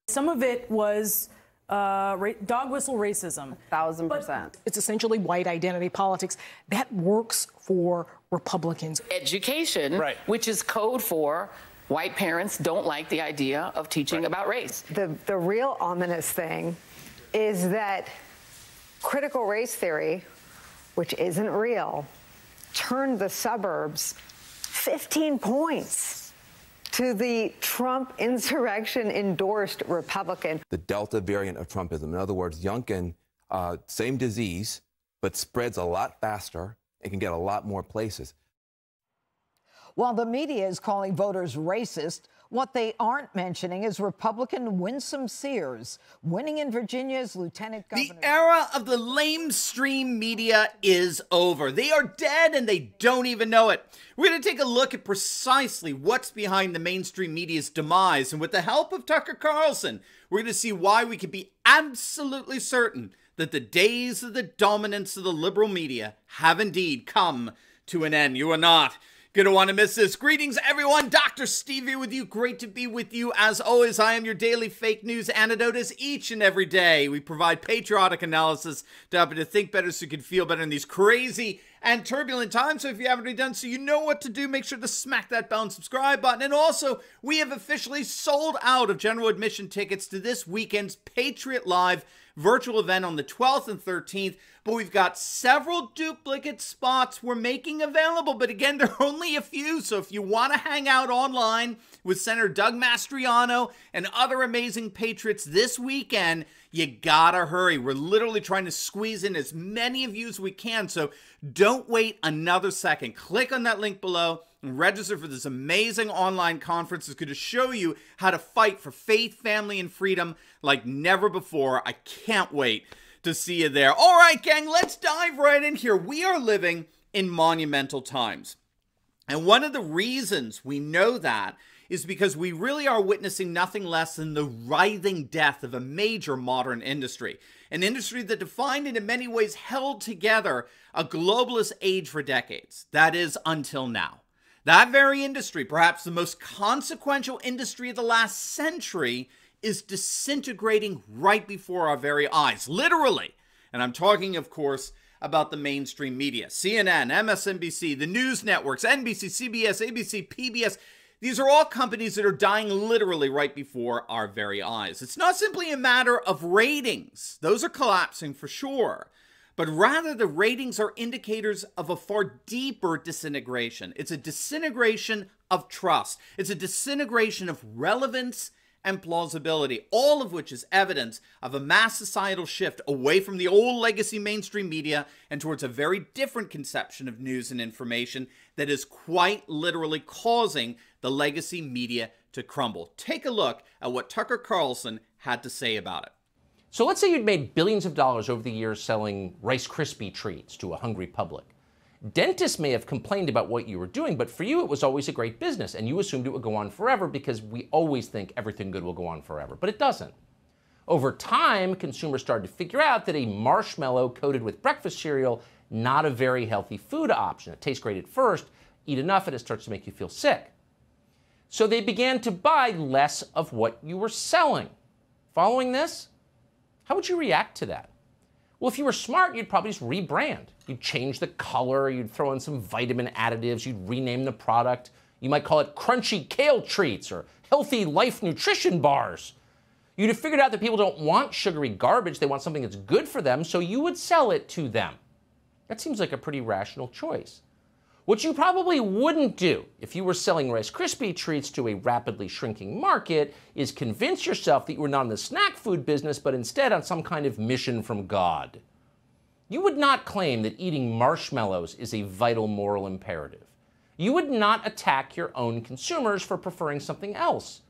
Some of it was dog whistle racism. 1,000%. It's essentially white identity politics. That works for Republicans. Education, right, which is code for white parents don't like the idea of teaching about race. The real ominous thing is that critical race theory, which isn't real, turned the suburbs 15 points to the Trump insurrection-endorsed Republican. The Delta variant of Trumpism. In other words, Youngkin, same disease, but spreads a lot faster and can get a lot more places. While the media is calling voters racist, what they aren't mentioning is Republican Winsome Sears winning in Virginia as lieutenant governor. The era of the lamestream media is over. They are dead and they don't even know it. We're going to take a look at precisely what's behind the mainstream media's demise, and with the help of Tucker Carlson, we're going to see why we can be absolutely certain that the days of the dominance of the liberal media have indeed come to an end. You are not gonna want to miss this. Greetings, everyone. Dr. Steve here with you. Great to be with you. As always, I am your daily fake news antidote. As each and every day, we provide patriotic analysis to help you to think better so you can feel better in these crazy and turbulent times. So if you haven't already done so, you know what to do. Make sure to smack that bell and subscribe button. And also, we have officially sold out of general admission tickets to this weekend's Patriot Live virtual event on the 12th and 13th. But we've got several duplicate spots we're making available. But again, there are only a few. So if you want to hang out online with Senator Doug Mastriano and other amazing patriots this weekend, you gotta hurry. We're literally trying to squeeze in as many of you as we can. So don't wait another second. Click on that link below and register for this amazing online conference. It's going to show you how to fight for faith, family, and freedom like never before. I can't wait to see you there. All right, gang, let's dive right in here. We are living in monumental times. And one of the reasons we know that is because we really are witnessing nothing less than the writhing death of a major modern industry. An industry that defined and in many ways held together a globalist age for decades. That is, until now. That very industry, perhaps the most consequential industry of the last century, is disintegrating right before our very eyes, literally. And I'm talking, of course, about the mainstream media. CNN, MSNBC, the news networks, NBC, CBS, ABC, PBS. These are all companies that are dying literally right before our very eyes. It's not simply a matter of ratings. Those are collapsing for sure. But rather, the ratings are indicators of a far deeper disintegration. It's a disintegration of trust. It's a disintegration of relevance and plausibility, all of which is evidence of a mass societal shift away from the old legacy mainstream media and towards a very different conception of news and information that is quite literally causing the legacy media to crumble. Take a look at what Tucker Carlson had to say about it. So let's say you'd made billions of dollars over the years selling Rice Krispie treats to a hungry public. Dentists may have complained about what you were doing, but for you it was always a great business, and you assumed it would go on forever because we always think everything good will go on forever, but it doesn't. Over time, consumers started to figure out that a marshmallow coated with breakfast cereal, not a very healthy food option. It tastes great at first, eat enough and it starts to make you feel sick. So they began to buy less of what you were selling. Following this? How would you react to that? Well, if you were smart, you'd probably just rebrand. You'd change the color, you'd throw in some vitamin additives, you'd rename the product. You might call it Crunchy Kale Treats or Healthy Life Nutrition Bars. You'd have figured out that people don't want sugary garbage, they want something that's good for them, so you would sell it to them. That seems like a pretty rational choice. What you probably wouldn't do if you were selling Rice Krispie treats to a rapidly shrinking market is convince yourself that you were not in the snack food business, but instead on some kind of mission from God. You would not claim that eating marshmallows is a vital moral imperative. You would not attack your own consumers for preferring something else.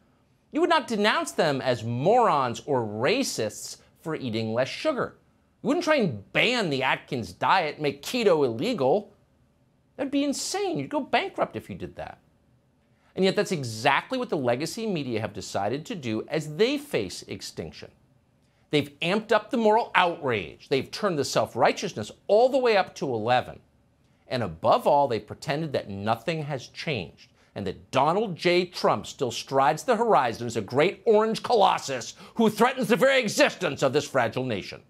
You would not denounce them as morons or racists for eating less sugar. You wouldn't try and ban the Atkins diet, make keto illegal. That'd be insane. You'd go bankrupt if you did that. And yet that's exactly what the legacy media have decided to do as they face extinction. They've amped up the moral outrage. They've turned the self-righteousness all the way up to 11. And above all, they've pretended that nothing has changed. and that Donald J. Trump still strides the horizon as a great orange colossus who threatens the very existence of this fragile nation.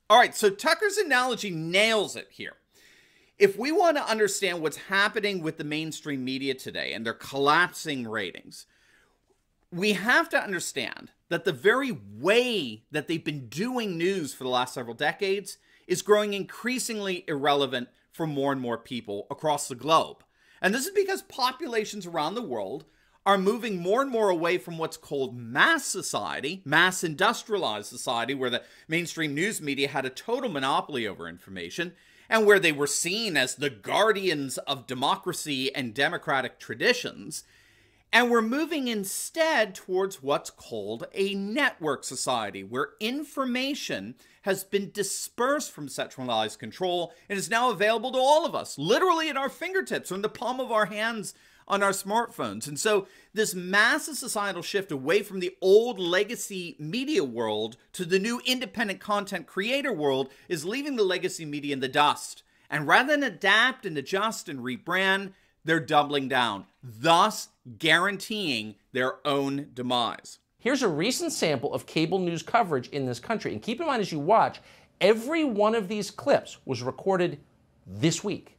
All right, so Tucker's analogy nails it here. If we want to understand what's happening with the mainstream media today and their collapsing ratings, we have to understand that the very way that they've been doing news for the last several decades is growing increasingly irrelevant for more and more people across the globe. And this is because populations around the world are moving more and more away from what's called mass society, mass industrialized society, where the mainstream news media had a total monopoly over information, and where they were seen as the guardians of democracy and democratic traditions. And we're moving instead towards what's called a network society, where information has been dispersed from centralized control and is now available to all of us, literally at our fingertips or in the palm of our hands on our smartphones. And so this massive societal shift away from the old legacy media world to the new independent content creator world is leaving the legacy media in the dust. And rather than adapt and adjust and rebrand, they're doubling down, thus guaranteeing their own demise. Here's a recent sample of cable news coverage in this country. And keep in mind as you watch, every one of these clips was recorded this week.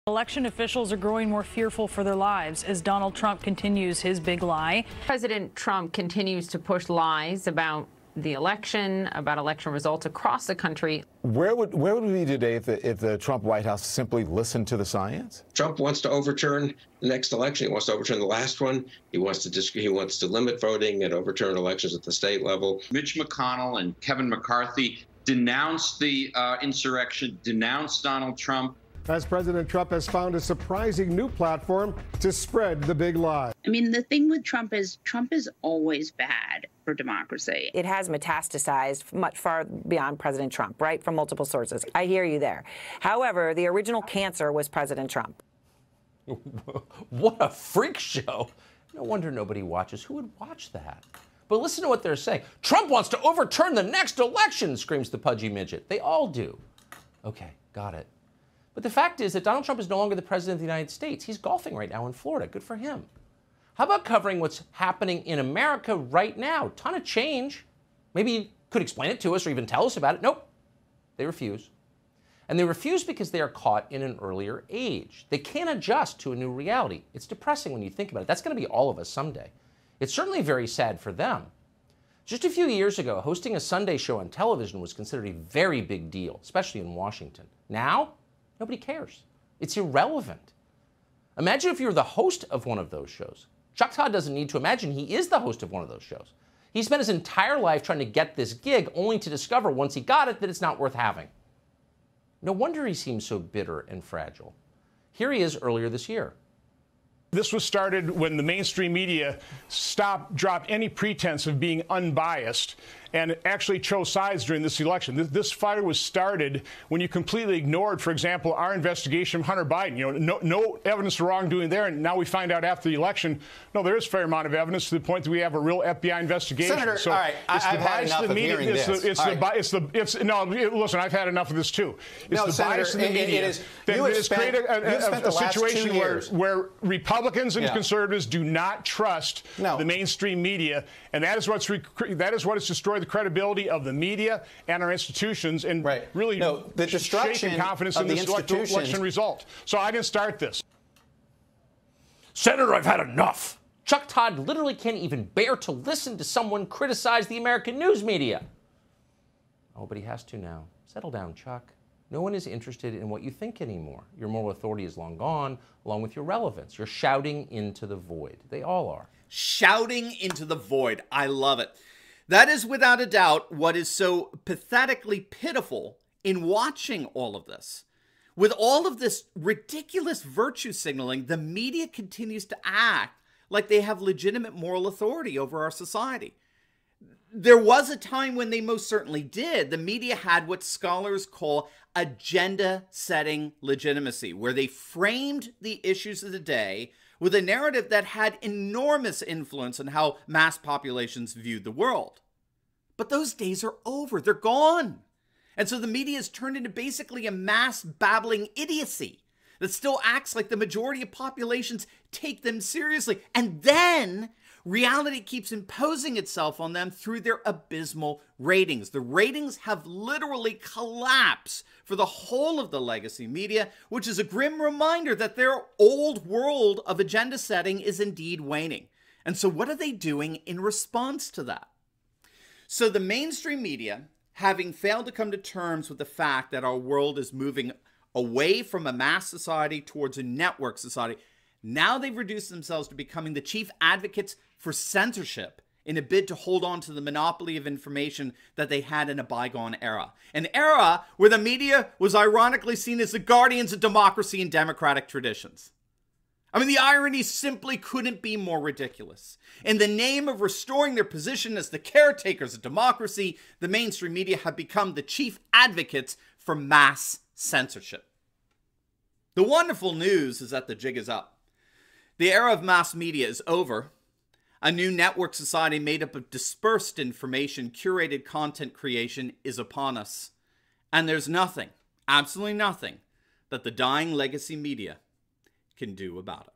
Election officials are growing more fearful for their lives as Donald Trump continues his big lie. President Trump continues to push lies about the election, about election results across the country. Where would we be today if the Trump White House simply listened to the science? Trump wants to overturn the next election. He wants to overturn the last one. He wants to limit voting and overturn elections at the state level. Mitch McConnell and Kevin McCarthy denounced the insurrection, denounced Donald Trump. As President Trump has found a surprising new platform to spread the big lie. I mean, the thing with Trump is always bad for democracy. It has metastasized much far beyond President Trump, right? From multiple sources. I hear you there. However, the original cancer was President Trump. What a freak show. No wonder nobody watches. Who would watch that? But listen to what they're saying. Trump wants to overturn the next election, screams the pudgy midget. They all do. Okay, got it. But the fact is that Donald Trump is no longer the president of the United States. He's golfing right now in Florida. Good for him. How about covering what's happening in America right now? Ton of change. Maybe you could explain it to us or even tell us about it. Nope. They refuse. And they refuse because they are caught in an earlier age. They can't adjust to a new reality. It's depressing when you think about it. That's going to be all of us someday. It's certainly very sad for them. Just a few years ago, hosting a Sunday show on television was considered a very big deal, especially in Washington. Now, nobody cares. It's irrelevant. Imagine if you were the host of one of those shows. Chuck Todd doesn't need to imagine he is the host of one of those shows. He spent his entire life trying to get this gig, only to discover once he got it that it's not worth having. No wonder he seems so bitter and fragile. Here he is earlier this year. This was started when the mainstream media dropped any pretense of being unbiased and actually chose sides during this election. This fire was started when you completely ignored, for example, our investigation of Hunter Biden. You know, no evidence of wrongdoing there, and now we find out after the election, no, there is a fair amount of evidence to the point that we have a real FBI investigation. Senator, so all right, I've had enough of hearing this. Listen, I've had enough of this too. It's the Senator, bias in the media that has created a situation where Republicans and conservatives do not trust the mainstream media, and that is what has destroyed the credibility of the media and our institutions, and really the destruction shaken confidence of in the this election result. So I didn't start this. Senator, I've had enough. Chuck Todd literally can't even bear to listen to someone criticize the American news media. Oh, but he has to now. Settle down, Chuck. No one is interested in what you think anymore. Your moral authority is long gone, along with your relevance. You're shouting into the void. They all are. Shouting into the void. I love it. That is without a doubt what is so pathetically pitiful in watching all of this. With all of this ridiculous virtue signaling, the media continues to act like they have legitimate moral authority over our society. There was a time when they most certainly did. The media had what scholars call agenda-setting legitimacy, where they framed the issues of the day with a narrative that had enormous influence on how mass populations viewed the world. But those days are over. They're gone. And so the media has turned into basically a mass babbling idiocy that still acts like the majority of populations take them seriously. And then reality keeps imposing itself on them through their abysmal ratings. The ratings have literally collapsed for the whole of the legacy media, which is a grim reminder that their old world of agenda setting is indeed waning. And so what are they doing in response to that? So the mainstream media, having failed to come to terms with the fact that our world is moving away from a mass society towards a network society, now they've reduced themselves to becoming the chief advocates for censorship in a bid to hold on to the monopoly of information that they had in a bygone era. An era where the media was ironically seen as the guardians of democracy and democratic traditions. I mean, the irony simply couldn't be more ridiculous. In the name of restoring their position as the caretakers of democracy, the mainstream media have become the chief advocates for mass censorship. The wonderful news is that the jig is up. The era of mass media is over. A new network society made up of dispersed information, curated content creation is upon us. And there's nothing, absolutely nothing, that the dying legacy media can do about it.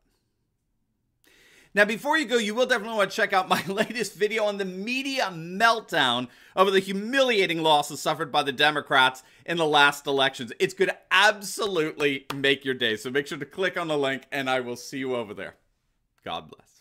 Now, before you go, you will definitely want to check out my latest video on the media meltdown over the humiliating losses suffered by the Democrats in the last elections. It's going to absolutely make your day. So make sure to click on the link, and I will see you over there. God bless.